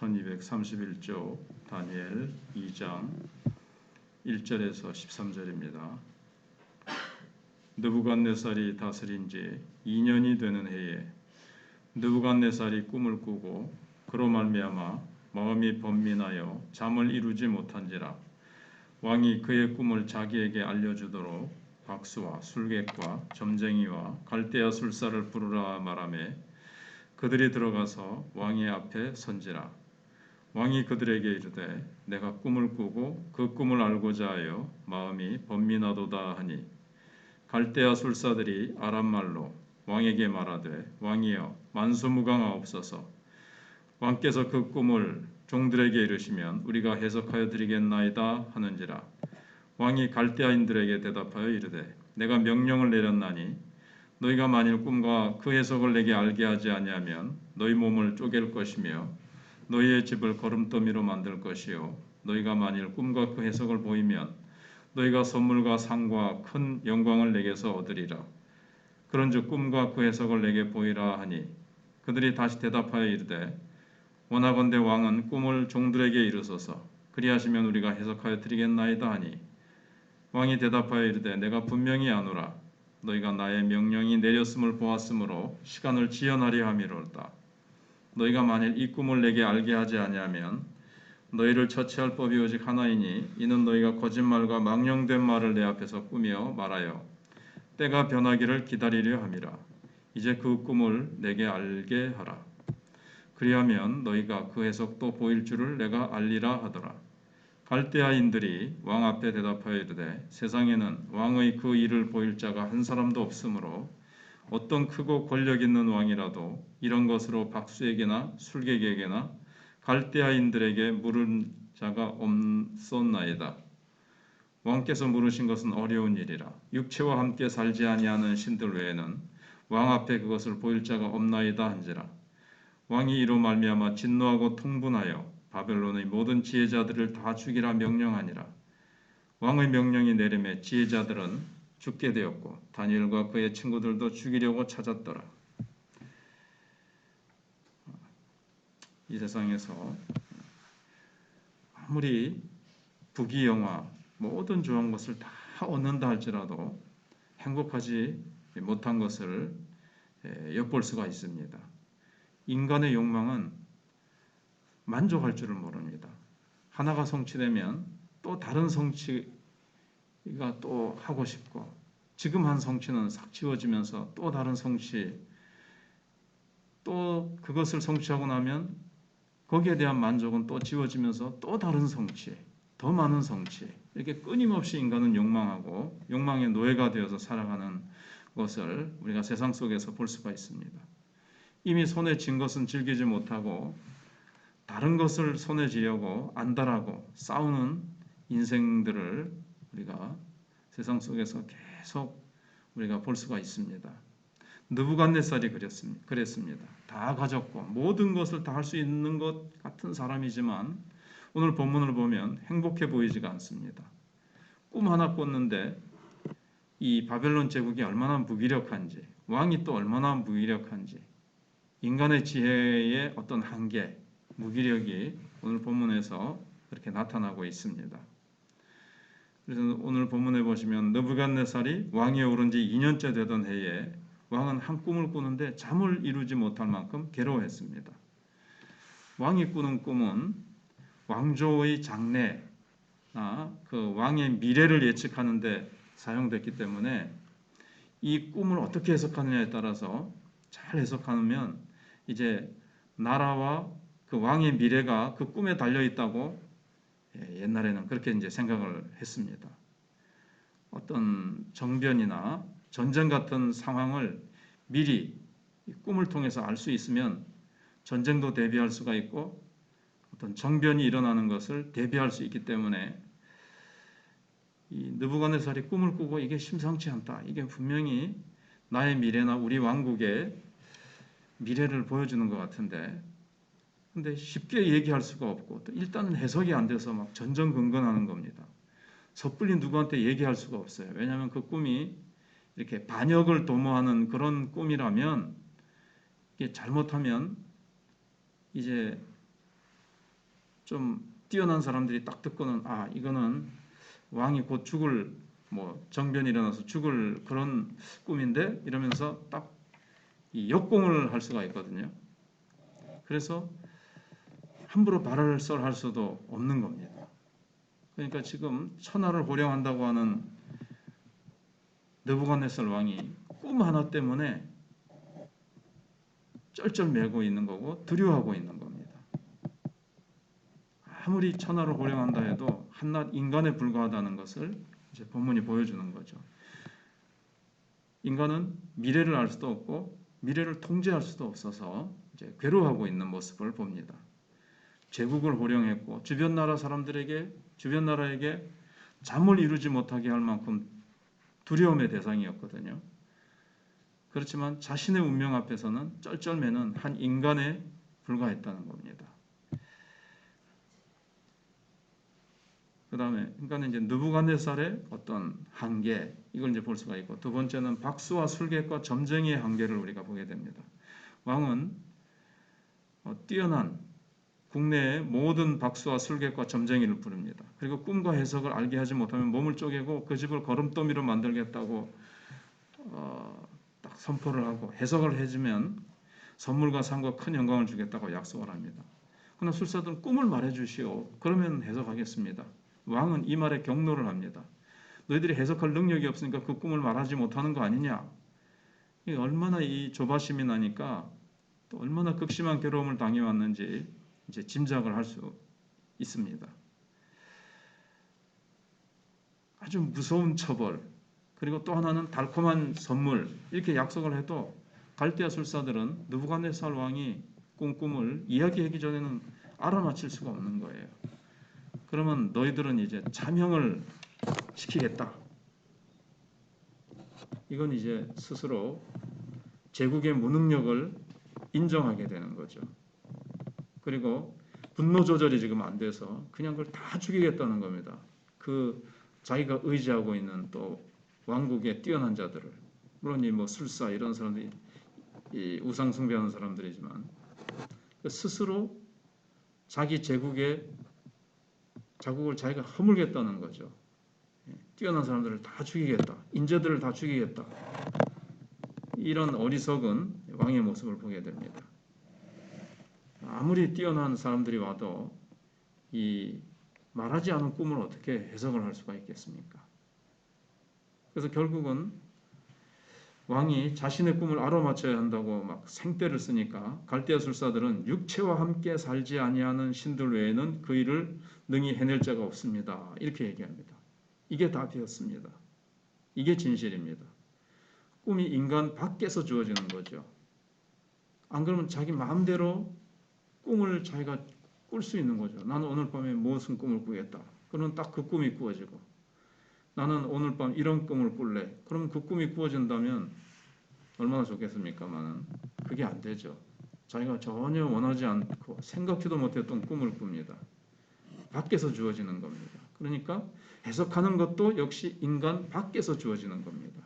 1231조 다니엘 2장 1절에서 13절입니다. 느부갓네살이 다스린 지 2년이 되는 해에 느부갓네살이 꿈을 꾸고 그로 말미암아 마음이 번민하여 잠을 이루지 못한지라 왕이 그의 꿈을 자기에게 알려주도록 박수와 술객과 점쟁이와 갈대아 술사를 부르라 말하매 그들이 들어가서 왕의 앞에 선지라. 왕이 그들에게 이르되 내가 꿈을 꾸고 그 꿈을 알고자 하여 마음이 번민하도다 하니 갈대아 술사들이 아람말로 왕에게 말하되 왕이여 만수무강하옵소서. 왕께서 그 꿈을 종들에게 이르시면 우리가 해석하여 드리겠나이다 하는지라. 왕이 갈대아인들에게 대답하여 이르되 내가 명령을 내렸나니 너희가 만일 꿈과 그 해석을 내게 알게 하지 아니하면 너희 몸을 쪼갤 것이며 너희의 집을 거름더미로 만들 것이요 너희가 만일 꿈과 그 해석을 보이면 너희가 선물과 상과 큰 영광을 내게서 얻으리라. 그런즉 꿈과 그 해석을 내게 보이라 하니 그들이 다시 대답하여 이르되 원하건대 왕은 꿈을 종들에게 이르소서. 그리하시면 우리가 해석하여 드리겠나이다 하니 왕이 대답하여 이르되 내가 분명히 아노라. 너희가 나의 명령이 내렸음을 보았으므로 시간을 지연하려 함이로다. 너희가 만일 이 꿈을 내게 알게 하지 아니하면 너희를 처치할 법이 오직 하나이니 이는 너희가 거짓말과 망령된 말을 내 앞에서 꾸며 말하여 때가 변하기를 기다리려 함이라. 이제 그 꿈을 내게 알게 하라. 그리하면 너희가 그 해석도 보일 줄을 내가 알리라 하더라. 갈대아인들이 왕 앞에 대답하여 이르되 세상에는 왕의 그 일을 보일 자가 한 사람도 없으므로 어떤 크고 권력 있는 왕이라도 이런 것으로 박수에게나 술객에게나 갈대아인들에게 물은 자가 없었나이다. 왕께서 물으신 것은 어려운 일이라. 육체와 함께 살지 아니하는 신들 외에는 왕 앞에 그것을 보일 자가 없나이다 한지라. 왕이 이로 말미암아 진노하고 통분하여 바벨론의 모든 지혜자들을 다 죽이라 명령하니라. 왕의 명령이 내림에 지혜자들은 죽게 되었고 다니엘과 그의 친구들도 죽이려고 찾았더라. 이 세상에서 아무리 부귀영화 모든 좋은 것을 다 얻는다 할지라도 행복하지 못한 것을 엿볼 수가 있습니다. 인간의 욕망은 만족할 줄을 모릅니다. 하나가 성취되면 또 다른 성취가 또 하고 싶고 지금 한 성취는 싹 지워지면서 또 다른 성취 또 그것을 성취하고 나면 거기에 대한 만족은 또 지워지면서 또 다른 성취 더 많은 성취 이렇게 끊임없이 인간은 욕망하고 욕망의 노예가 되어서 살아가는 것을 우리가 세상 속에서 볼 수가 있습니다. 이미 손에 쥔 것은 즐기지 못하고 다른 것을 손에 쥐려고 안달하고 싸우는 인생들을 우리가 세상 속에서 계속 우리가 볼 수가 있습니다. 느부갓네살이 그랬습니다. 다 가졌고 모든 것을 다 할 수 있는 것 같은 사람이지만 오늘 본문을 보면 행복해 보이지가 않습니다. 꿈 하나 꿨는데 이 바벨론 제국이 얼마나 무기력한지 왕이 또 얼마나 무기력한지 인간의 지혜의 어떤 한계 무기력이 오늘 본문에서 그렇게 나타나고 있습니다. 그래서 오늘 본문에 보시면 느부갓네살이 왕위에 오른 지 2년째 되던 해에 왕은 한 꿈을 꾸는데 잠을 이루지 못할 만큼 괴로워했습니다. 왕이 꾸는 꿈은 왕조의 장래나 그 왕의 미래를 예측하는 데 사용됐기 때문에 이 꿈을 어떻게 해석하느냐에 따라서 잘 해석하면 이제 나라와 그 왕의 미래가 그 꿈에 달려 있다고 옛날에는 그렇게 이제 생각을 했습니다. 어떤 정변이나 전쟁 같은 상황을 미리 꿈을 통해서 알 수 있으면 전쟁도 대비할 수가 있고 어떤 정변이 일어나는 것을 대비할 수 있기 때문에 이 느부갓네살이 꿈을 꾸고 이게 심상치 않다. 이게 분명히 나의 미래나 우리 왕국의 미래를 보여주는 것 같은데 근데 쉽게 얘기할 수가 없고 또 일단은 해석이 안 돼서 막 전전긍긍하는 겁니다. 섣불리 누구한테 얘기할 수가 없어요. 왜냐하면 그 꿈이 이렇게 반역을 도모하는 그런 꿈이라면 이게 잘못하면 이제 좀 뛰어난 사람들이 딱 듣고는 이거는 왕이 곧 죽을 정변이 일어나서 죽을 그런 꿈인데 이러면서 딱 이 역공을 할 수가 있거든요. 그래서 함부로 발설할 수도 없는 겁니다. 그러니까 지금 천하를 호령한다고 하는 느부갓네살 왕이 꿈 하나 때문에 쩔쩔매고 있는 거고 두려워하고 있는 겁니다. 아무리 천하를 호령한다 해도 한낱 인간에 불과하다는 것을 이제 본문이 보여주는 거죠. 인간은 미래를 알 수도 없고 미래를 통제할 수도 없어서 이제 괴로워하고 있는 모습을 봅니다. 제국을 호령했고 주변 나라에게 잠을 이루지 못하게 할 만큼 두려움의 대상이었거든요. 그렇지만 자신의 운명 앞에서는 쩔쩔매는 한 인간에 불과했다는 겁니다. 그 다음에 그러니까 이제 느부갓네살의 어떤 한계 이걸 이제 볼 수가 있고 두 번째는 박수와 술객과 점쟁이의 한계를 우리가 보게 됩니다. 왕은 뛰어난 국내의 모든 박수와 술객과 점쟁이를 부릅니다. 그리고 꿈과 해석을 알게 하지 못하면 몸을 쪼개고 그 집을 거름더미로 만들겠다고 딱 선포를 하고 해석을 해주면 선물과 상과 큰 영광을 주겠다고 약속을 합니다. 그러나 술사들은 꿈을 말해주시오. 그러면 해석하겠습니다. 왕은 이 말에 경노를 합니다. 너희들이 해석할 능력이 없으니까 그 꿈을 말하지 못하는 거 아니냐. 얼마나 이 조바심이 나니까 또 얼마나 극심한 괴로움을 당해왔는지 이제 짐작을 할 수 있습니다. 아주 무서운 처벌, 그리고 또 하나는 달콤한 선물 이렇게 약속을 해도 갈대아 술사들은 느부갓네살 왕이 꾼 꿈을 이야기하기 전에는 알아맞힐 수가 없는 거예요. 그러면 너희들은 이제 자명을 시키겠다. 이건 이제 스스로 제국의 무능력을 인정하게 되는 거죠. 그리고 분노 조절이 지금 안 돼서 그냥 그걸 다 죽이겠다는 겁니다. 그 자기가 의지하고 있는 또 왕국의 뛰어난 자들을, 물론 이 술사 이런 사람들이 이 우상 숭배하는 사람들이지만 스스로 자기 자국을 자기가 허물겠다는 거죠. 뛰어난 사람들을 다 죽이겠다. 인재들을 다 죽이겠다. 이런 어리석은 왕의 모습을 보게 됩니다. 아무리 뛰어난 사람들이 와도 이 말하지 않은 꿈을 어떻게 해석을 할 수가 있겠습니까? 그래서 결국은 왕이 자신의 꿈을 알아맞혀야 한다고 막 생떼를 쓰니까 갈대아 술사들은 육체와 함께 살지 아니하는 신들 외에는 그 일을 능히 해낼 자가 없습니다. 이렇게 얘기합니다. 이게 답이었습니다. 이게 진실입니다. 꿈이 인간 밖에서 주어지는 거죠. 안 그러면 자기 마음대로 꿈을 자기가 꿀 수 있는 거죠. 나는 오늘 밤에 무슨 꿈을 꾸겠다. 그러면 딱 그 꿈이 꾸어지고 나는 오늘 밤 이런 꿈을 꿀래. 그러면 그 꿈이 꾸어진다면 얼마나 좋겠습니까만은 그게 안 되죠. 자기가 전혀 원하지 않고 생각지도 못했던 꿈을 꿉니다. 밖에서 주어지는 겁니다. 그러니까 해석하는 것도 역시 인간 밖에서 주어지는 겁니다.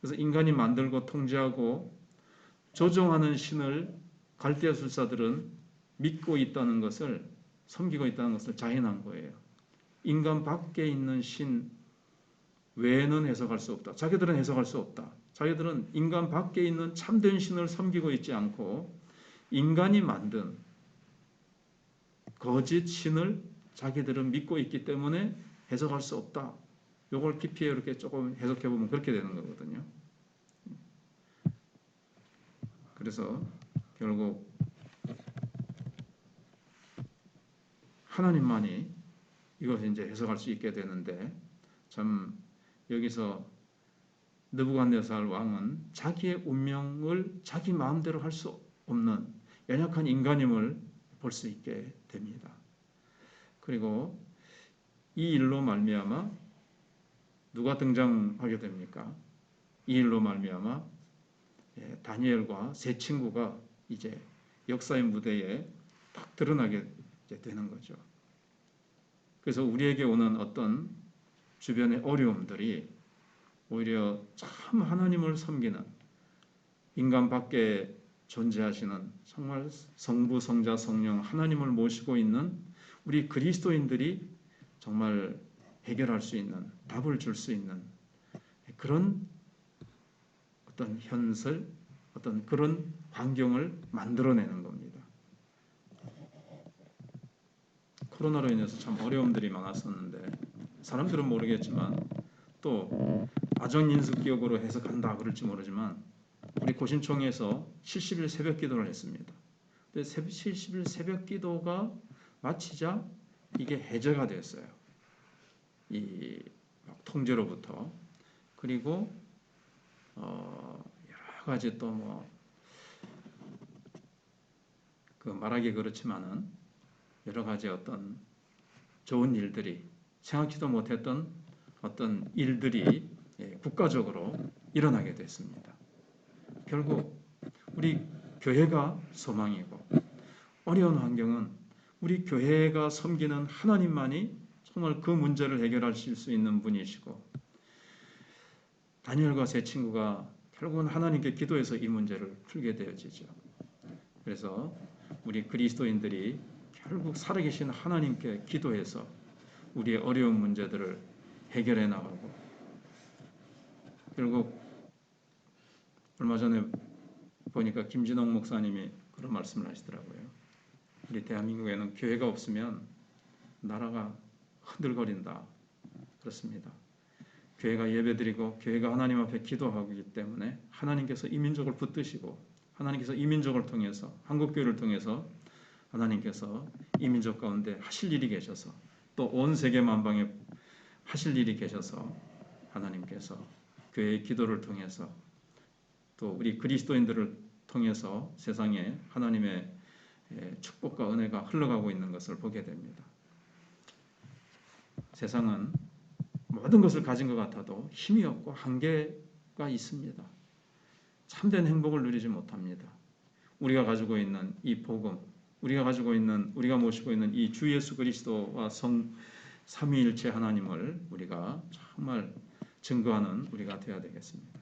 그래서 인간이 만들고 통제하고 조종하는 신을 갈대아 술사들은 믿고 있다는 것을, 섬기고 있다는 것을 자인한 거예요. 인간 밖에 있는 신 외에는 해석할 수 없다. 자기들은 해석할 수 없다. 자기들은 인간 밖에 있는 참된 신을 섬기고 있지 않고 인간이 만든 거짓 신을 자기들은 믿고 있기 때문에 해석할 수 없다. 이걸 깊이 이렇게 조금 해석해 보면 그렇게 되는 거거든요. 그래서 결국 하나님만이 이것을 이제 해석할 수 있게 되는데 참 여기서 느부갓네살 왕은 자기의 운명을 자기 마음대로 할 수 없는 연약한 인간임을 볼 수 있게 됩니다. 그리고 이 일로 말미암아 누가 등장하게 됩니까? 이 일로 말미암아 다니엘과 세 친구가 이제 역사의 무대에 딱 드러나게 되는 거죠. 그래서 우리에게 오는 어떤 주변의 어려움들이 오히려 참 하나님을 섬기는 인간 밖에 존재하시는 정말 성부, 성자, 성령 하나님을 모시고 있는 우리 그리스도인들이 정말 해결할 수 있는, 답을 줄 수 있는 그런 어떤 현실, 어떤 그런 환경을 만들어내는 겁니다. 코로나로 인해서 참 어려움들이 많았었는데 사람들은 모르겠지만 또 아정인수기억으로 해석한다 그럴지 모르지만 우리 고신총에서 70일 새벽 기도를 했습니다. 근데 70일 새벽 기도가 마치자 이게 해제가 됐어요. 이 통제로부터. 그리고 여러 가지 또 뭐 그 말하기 그렇지만은 여러 가지 어떤 좋은 일들이 생각지도 못했던 어떤 일들이 국가적으로 일어나게 됐습니다. 결국 우리 교회가 소망이고 어려운 환경은 우리 교회가 섬기는 하나님만이 정말 그 문제를 해결하실 수 있는 분이시고 다니엘과 세 친구가 결국은 하나님께 기도해서 이 문제를 풀게 되어지죠. 그래서 우리 그리스도인들이 결국 살아계신 하나님께 기도해서 우리의 어려운 문제들을 해결해 나가고 결국 얼마 전에 보니까 김진홍 목사님이 그런 말씀을 하시더라고요. 우리 대한민국에는 교회가 없으면 나라가 흔들거린다. 그렇습니다. 교회가 예배드리고 교회가 하나님 앞에 기도하기 때문에 하나님께서 이 민족을 붙드시고 하나님께서 이 민족을 통해서 한국교회를 통해서 하나님께서 이 민족 가운데 하실 일이 계셔서 또 온 세계 만방에 하실 일이 계셔서 하나님께서 교회의 기도를 통해서 또 우리 그리스도인들을 통해서 세상에 하나님의 축복과 은혜가 흘러가고 있는 것을 보게 됩니다. 세상은 모든 것을 가진 것 같아도 힘이 없고 한계가 있습니다. 참된 행복을 누리지 못합니다. 우리가 가지고 있는 이 복음, 우리가 모시고 있는 이 주 예수 그리스도와 삼위일체 하나님을 우리가 정말 증거하는 우리가 되어야 되겠습니다.